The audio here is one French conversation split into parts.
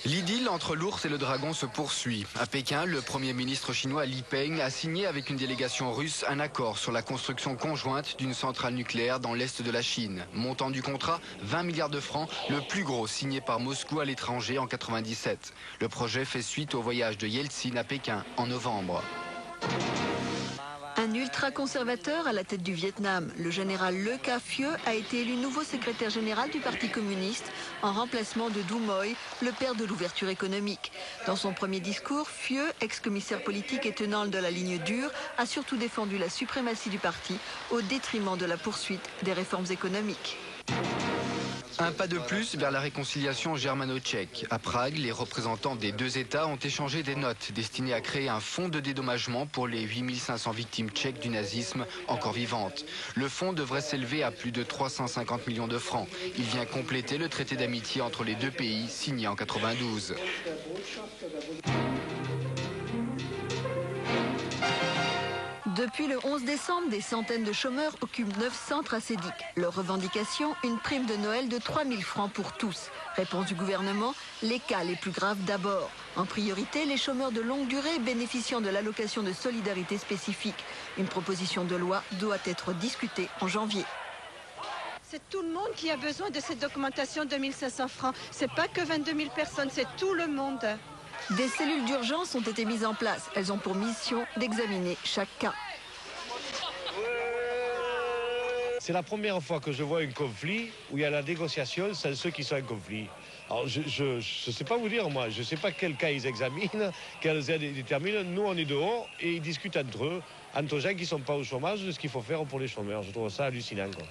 L'idylle entre l'ours et le dragon se poursuit. À Pékin, le Premier ministre chinois Li Peng a signé avec une délégation russe un accord sur la construction conjointe d'une centrale nucléaire dans l'est de la Chine. Montant du contrat, 20 milliards de francs, le plus gros signé par Moscou à l'étranger en 1997. Le projet fait suite au voyage de Yeltsin à Pékin en novembre. Un ultra-conservateur à la tête du Vietnam, le général Le Ca Thieu, a été élu nouveau secrétaire général du Parti communiste en remplacement de Du Moi, le père de l'ouverture économique. Dans son premier discours, Thieu, ex-commissaire politique et tenant de la ligne dure, a surtout défendu la suprématie du parti au détriment de la poursuite des réformes économiques. Un pas de plus vers la réconciliation germano-tchèque. À Prague, les représentants des deux États ont échangé des notes destinées à créer un fonds de dédommagement pour les 8500 victimes tchèques du nazisme encore vivantes. Le fonds devrait s'élever à plus de 350 millions de francs. Il vient compléter le traité d'amitié entre les deux pays signé en 1992. Depuis le 11 décembre, des centaines de chômeurs occupent 9 centres acédiques. Leur revendication, une prime de Noël de 3 000 francs pour tous. Réponse du gouvernement, les cas les plus graves d'abord. En priorité, les chômeurs de longue durée bénéficiant de l'allocation de solidarité spécifique. Une proposition de loi doit être discutée en janvier. C'est tout le monde qui a besoin de cette augmentation de 1 500 francs. C'est pas que 22 000 personnes, c'est tout le monde. Des cellules d'urgence ont été mises en place. Elles ont pour mission d'examiner chaque cas. C'est la première fois que je vois un conflit où il y a la négociation sans ceux qui sont en conflit. Alors je ne sais pas vous dire, moi, je ne sais pas quel cas ils examinent, quels aides ils déterminent. Nous, on est dehors et ils discutent entre eux, entre gens qui ne sont pas au chômage, de ce qu'il faut faire pour les chômeurs. Je trouve ça hallucinant, quoi.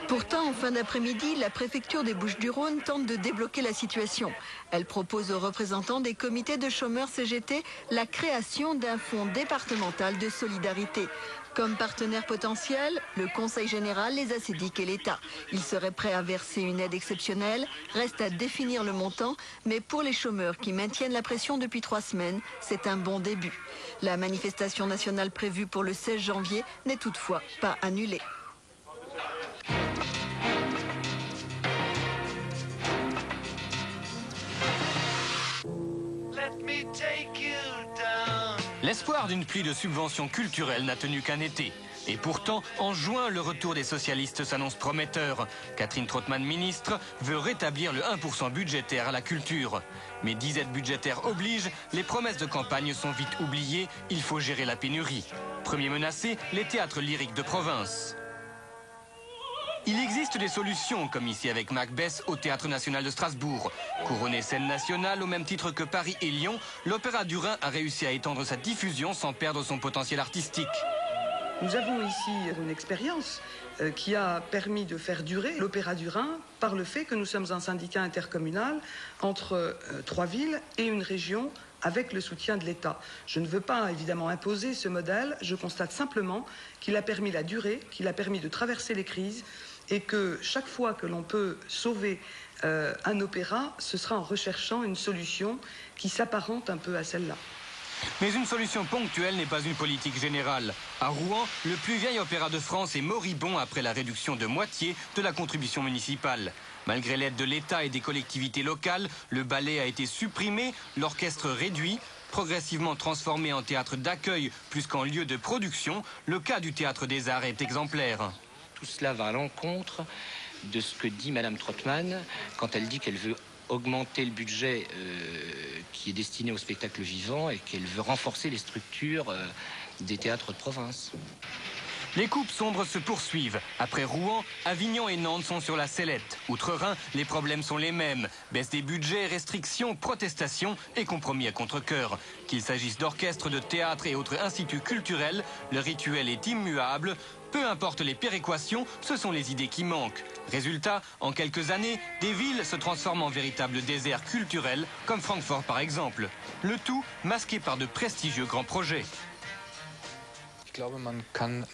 Pourtant, en fin d'après-midi, la préfecture des Bouches-du-Rhône tente de débloquer la situation. Elle propose aux représentants des comités de chômeurs CGT la création d'un fonds départemental de solidarité. Comme partenaire potentiel, le Conseil général, les acédiques et l'État. Ils seraient prêts à verser une aide exceptionnelle. Reste à définir le montant, mais pour les chômeurs qui maintiennent la pression depuis 3 semaines, c'est un bon début. La manifestation nationale prévue pour le 16 janvier n'est toutefois pas annulée. L'espoir d'une pluie de subventions culturelles n'a tenu qu'un été. Et pourtant, en juin, le retour des socialistes s'annonce prometteur. Catherine Trautmann, ministre, veut rétablir le 1% budgétaire à la culture. Mais disette budgétaire oblige, les promesses de campagne sont vite oubliées, il faut gérer la pénurie. Premier menacé, les théâtres lyriques de province. Il existe des solutions, comme ici avec Macbeth au Théâtre National de Strasbourg. Couronné scène nationale au même titre que Paris et Lyon, l'Opéra du Rhin a réussi à étendre sa diffusion sans perdre son potentiel artistique. Nous avons ici une expérience qui a permis de faire durer l'Opéra du Rhin par le fait que nous sommes un syndicat intercommunal entre 3 villes et une région avec le soutien de l'État. Je ne veux pas évidemment imposer ce modèle, je constate simplement qu'il a permis la durée, qu'il a permis de traverser les crises et que chaque fois que l'on peut sauver un opéra, ce sera en recherchant une solution qui s'apparente un peu à celle-là. Mais une solution ponctuelle n'est pas une politique générale. À Rouen, le plus vieil opéra de France est moribond après la réduction de moitié de la contribution municipale. Malgré l'aide de l'État et des collectivités locales, le ballet a été supprimé, l'orchestre réduit, progressivement transformé en théâtre d'accueil plus qu'en lieu de production. Le cas du Théâtre des Arts est exemplaire. Tout cela va à l'encontre de ce que dit Madame Trautmann quand elle dit qu'elle veut augmenter le budget qui est destiné au spectacle vivant et qu'elle veut renforcer les structures des théâtres de province. Les coupes sombres se poursuivent. Après Rouen, Avignon et Nantes sont sur la sellette. Outre-Rhin, les problèmes sont les mêmes. Baisse des budgets, restrictions, protestations et compromis à contre-cœur. Qu'il s'agisse d'orchestres, de théâtres et autres instituts culturels, le rituel est immuable. Peu importe les péréquations, ce sont les idées qui manquent. Résultat, en quelques années, des villes se transforment en véritables déserts culturels, comme Francfort par exemple. Le tout masqué par de prestigieux grands projets.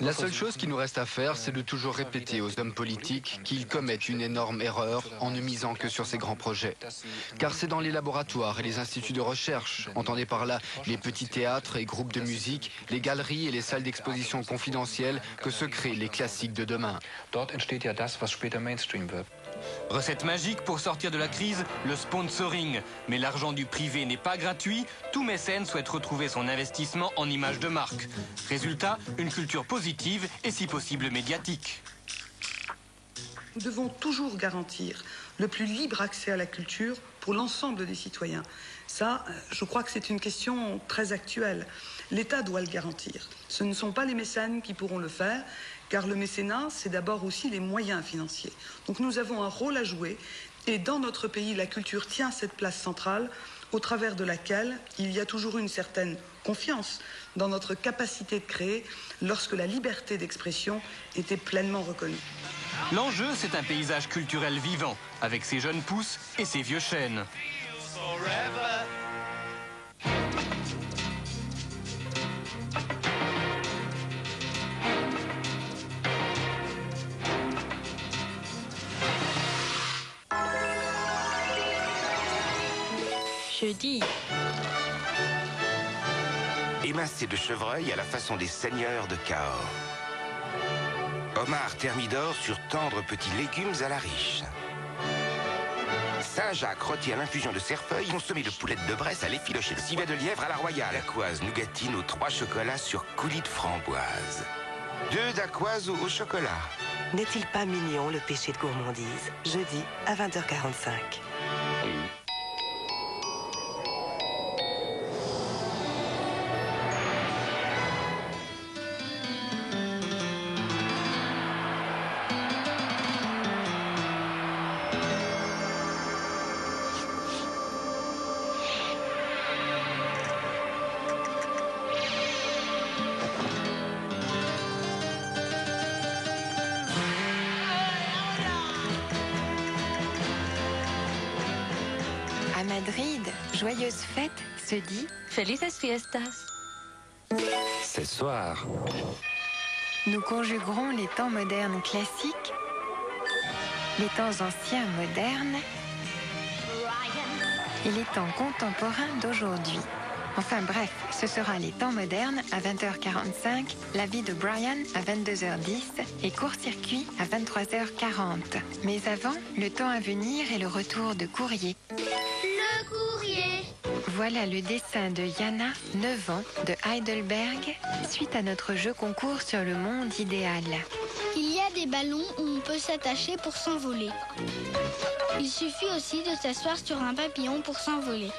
La seule chose qui nous reste à faire, c'est de toujours répéter aux hommes politiques qu'ils commettent une énorme erreur en ne misant que sur ces grands projets. Car c'est dans les laboratoires et les instituts de recherche, entendez par là les petits théâtres et groupes de musique, les galeries et les salles d'exposition confidentielles, que se créent les classiques de demain. Dort entsteht ja das, was später Mainstream wird. Recette magique pour sortir de la crise, le sponsoring. Mais l'argent du privé n'est pas gratuit. Tout mécène souhaite retrouver son investissement en image de marque. Résultat, une culture positive et si possible médiatique. Nous devons toujours garantir le plus libre accès à la culture pour l'ensemble des citoyens. Ça, je crois que c'est une question très actuelle. L'État doit le garantir. Ce ne sont pas les mécènes qui pourront le faire, car le mécénat, c'est d'abord aussi les moyens financiers. Donc nous avons un rôle à jouer, et dans notre pays, la culture tient cette place centrale, au travers de laquelle il y a toujours une certaine confiance dans notre capacité de créer lorsque la liberté d'expression était pleinement reconnue. L'enjeu, c'est un paysage culturel vivant, avec ses jeunes pousses et ses vieux chênes. Jeudi. Émincé de chevreuil à la façon des seigneurs de Cahors. Homard thermidor sur tendres petits légumes à la riche. Saint-Jacques rôti à l'infusion de cerfeuil, consommé de poulette de Bresse à l'effiloché de civet de lièvre à la royale. Dacquoise nougatine aux 3 chocolats sur coulis de framboise. 2 dacquoises au chocolat. N'est-il pas mignon le péché de gourmandise? Jeudi à 20h45. À Madrid, joyeuse fête se dit Felices Fiestas. Ce soir, Nous conjuguerons les temps modernes classiques, les temps anciens modernes et les temps contemporains d'aujourd'hui. Enfin bref, ce sera les temps modernes à 20h45, la vie de Brian à 22h10 et court-circuit à 23h40. Mais avant, le temps à venir et le retour de Courrier. Le courrier. Voilà le dessin de Yana, 9 ans, de Heidelberg, suite à notre jeu concours sur le monde idéal. Il y a des ballons où on peut s'attacher pour s'envoler. Il suffit aussi de s'asseoir sur un papillon pour s'envoler.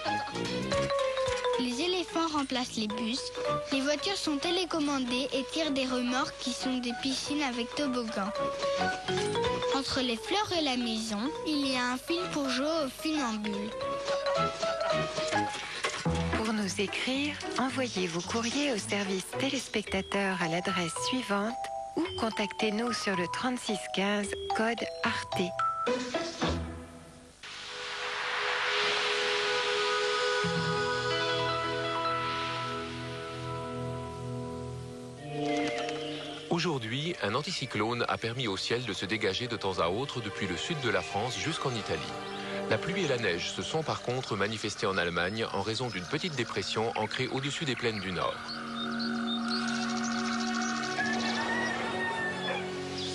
Les éléphants remplacent les bus. Les voitures sont télécommandées et tirent des remorques qui sont des piscines avec toboggan. Entre les fleurs et la maison, il y a un fil pour jouer au funambule. Pour nous écrire, envoyez vos courriers au service téléspectateur à l'adresse suivante ou contactez-nous sur le 3615 code Arte. Aujourd'hui, un anticyclone a permis au ciel de se dégager de temps à autre depuis le sud de la France jusqu'en Italie. La pluie et la neige se sont par contre manifestées en Allemagne en raison d'une petite dépression ancrée au-dessus des plaines du Nord.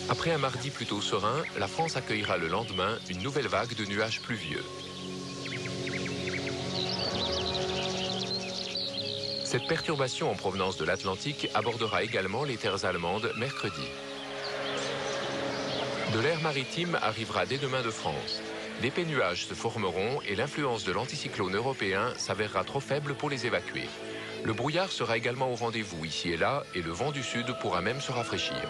Après un mardi plutôt serein, la France accueillera le lendemain une nouvelle vague de nuages pluvieux. Cette perturbation en provenance de l'Atlantique abordera également les terres allemandes mercredi. De l'air maritime arrivera dès demain de France. D'épais nuages se formeront et l'influence de l'anticyclone européen s'avérera trop faible pour les évacuer. Le brouillard sera également au rendez-vous ici et là et le vent du sud pourra même se rafraîchir.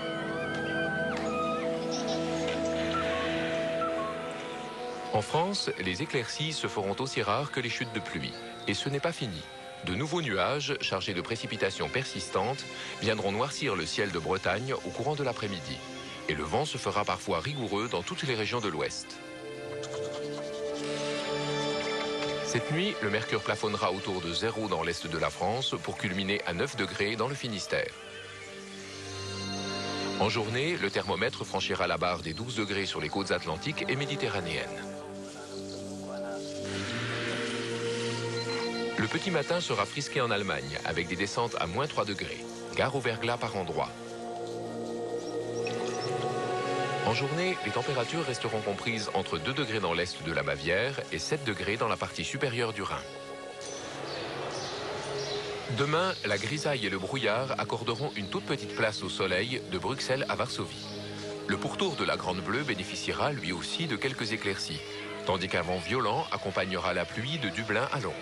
En France, les éclaircies se feront aussi rares que les chutes de pluie. Et ce n'est pas fini. De nouveaux nuages, chargés de précipitations persistantes, viendront noircir le ciel de Bretagne au courant de l'après-midi. Et le vent se fera parfois rigoureux dans toutes les régions de l'Ouest. Cette nuit, le mercure plafonnera autour de 0 dans l'est de la France pour culminer à 9 degrés dans le Finistère. En journée, le thermomètre franchira la barre des 12 degrés sur les côtes atlantiques et méditerranéennes. Le petit matin sera frisqué en Allemagne, avec des descentes à -3 degrés. Gare au verglas par endroits. En journée, les températures resteront comprises entre 2 degrés dans l'est de la Bavière et 7 degrés dans la partie supérieure du Rhin. Demain, la grisaille et le brouillard accorderont une toute petite place au soleil de Bruxelles à Varsovie. Le pourtour de la Grande Bleue bénéficiera lui aussi de quelques éclaircies, tandis qu'un vent violent accompagnera la pluie de Dublin à Londres.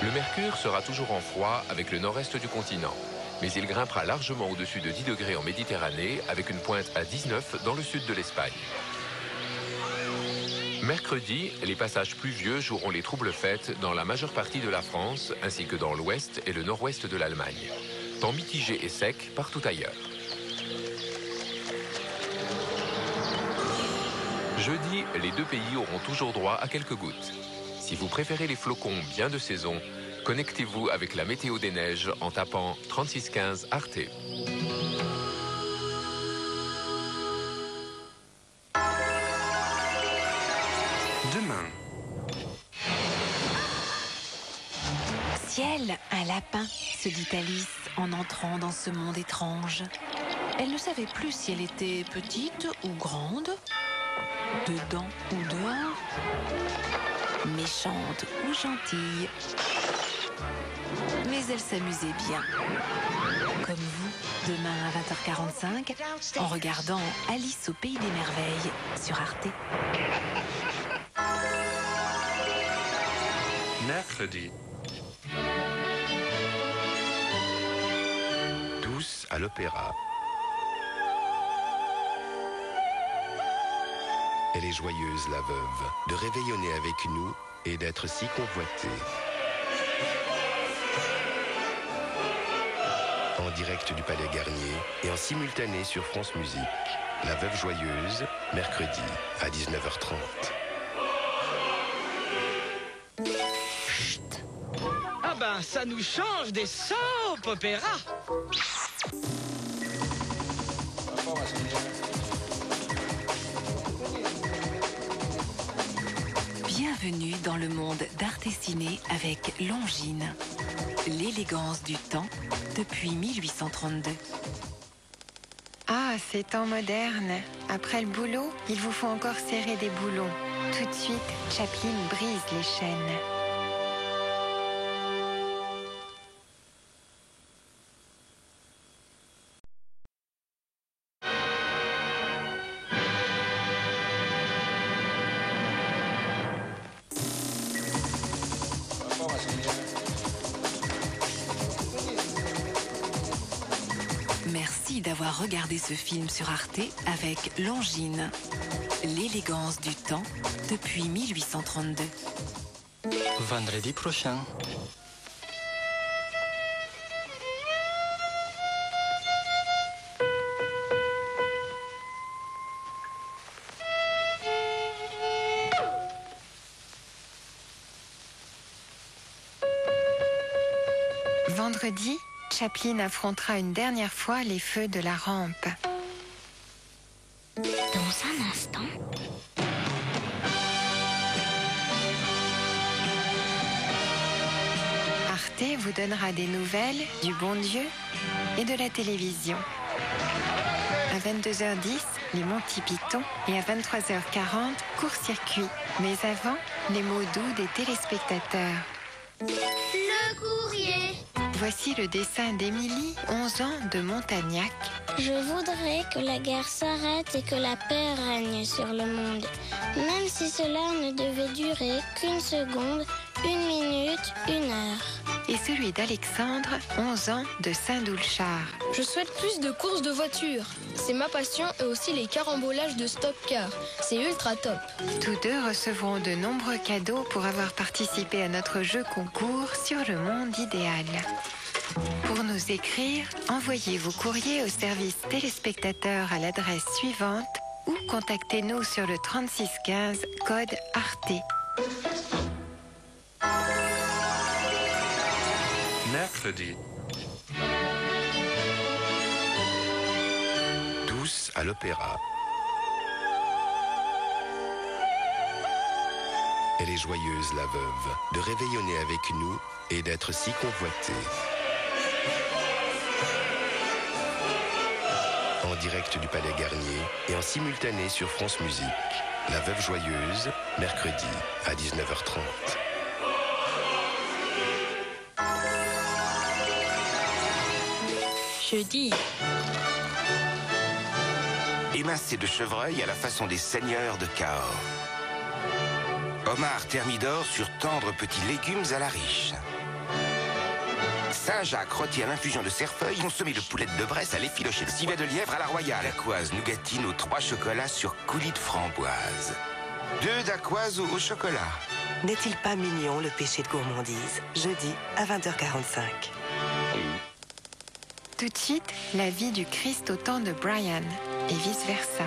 Le mercure sera toujours en froid avec le nord-est du continent, mais il grimpera largement au-dessus de 10 degrés en Méditerranée avec une pointe à 19 dans le sud de l'Espagne. Mercredi, les passages pluvieux joueront les troubles fêtes dans la majeure partie de la France ainsi que dans l'ouest et le nord-ouest de l'Allemagne. Temps mitigé et sec partout ailleurs. Jeudi, les deux pays auront toujours droit à quelques gouttes. Si vous préférez les flocons bien de saison, connectez-vous avec la météo des neiges en tapant 3615 Arte. Demain. Ciel, un lapin, se dit Alice en entrant dans ce monde étrange. Elle ne savait plus si elle était petite ou grande, dedans ou dehors, méchante ou gentille. Mais elle s'amusait bien. Comme vous, demain à 20h45, en regardant Alice au Pays des Merveilles sur Arte. Mercredi. Tous à l'opéra. Elle est joyeuse, la veuve, de réveillonner avec nous et d'être si convoitée. En direct du Palais Garnier et en simultané sur France Musique. La Veuve Joyeuse, mercredi à 19h30. Chut. Ah ben, ça nous change des soap opéra. Bienvenue dans le monde d'Arte Ciné avec Longines. L'élégance du temps depuis 1832. Ah, ces temps modernes. Après le boulot, il vous faut encore serrer des boulons. Tout de suite, Chaplin brise les chaînes. Merci d'avoir regardé ce film sur Arte avec Longines. L'élégance du temps depuis 1832. Vendredi prochain. Vendredi, Chaplin affrontera une dernière fois les feux de la rampe. Dans un instant. Arte vous donnera des nouvelles, du bon Dieu et de la télévision. À 22h10, les Monty Python et à 23h40, court-circuit. Mais avant, les mots doux des téléspectateurs. Le courrier. Voici le dessin d'Émilie, 11 ans, de Montagnac. Je voudrais que la guerre s'arrête et que la paix règne sur le monde. Même si cela ne devait durer qu'une seconde, une minute, une heure. Et celui d'Alexandre, 11 ans, de Saint-Doulchard. Je souhaite plus de courses de voitures. C'est ma passion et aussi les carambolages de stock car. C'est ultra top. Tous deux recevront de nombreux cadeaux pour avoir participé à notre jeu concours sur le monde idéal. Pour nous écrire, envoyez vos courriers au service téléspectateur à l'adresse suivante ou contactez-nous sur le 3615 code Arte. Mercredi. Tous à l'opéra. Elle est joyeuse, la veuve, de réveillonner avec nous et d'être si convoitée. direct du Palais Garnier et en simultané sur France Musique. La Veuve Joyeuse, mercredi à 19h30. Jeudi. Émincé de chevreuil à la façon des seigneurs de Cahors. Homard thermidor sur tendres petits légumes à la riche. Saint-Jacques rôti à l'infusion de cerfeuil, consommé de poulettes de Bresse à l'effiloché de civet de lièvre à la royale. Dacquoise nougatine aux 3 chocolats sur coulis de framboise. 2 dacquoise au chocolat. N'est-il pas mignon le péché de gourmandise? Jeudi à 20h45. Tout de suite, la vie du Christ au temps de Brian et vice-versa.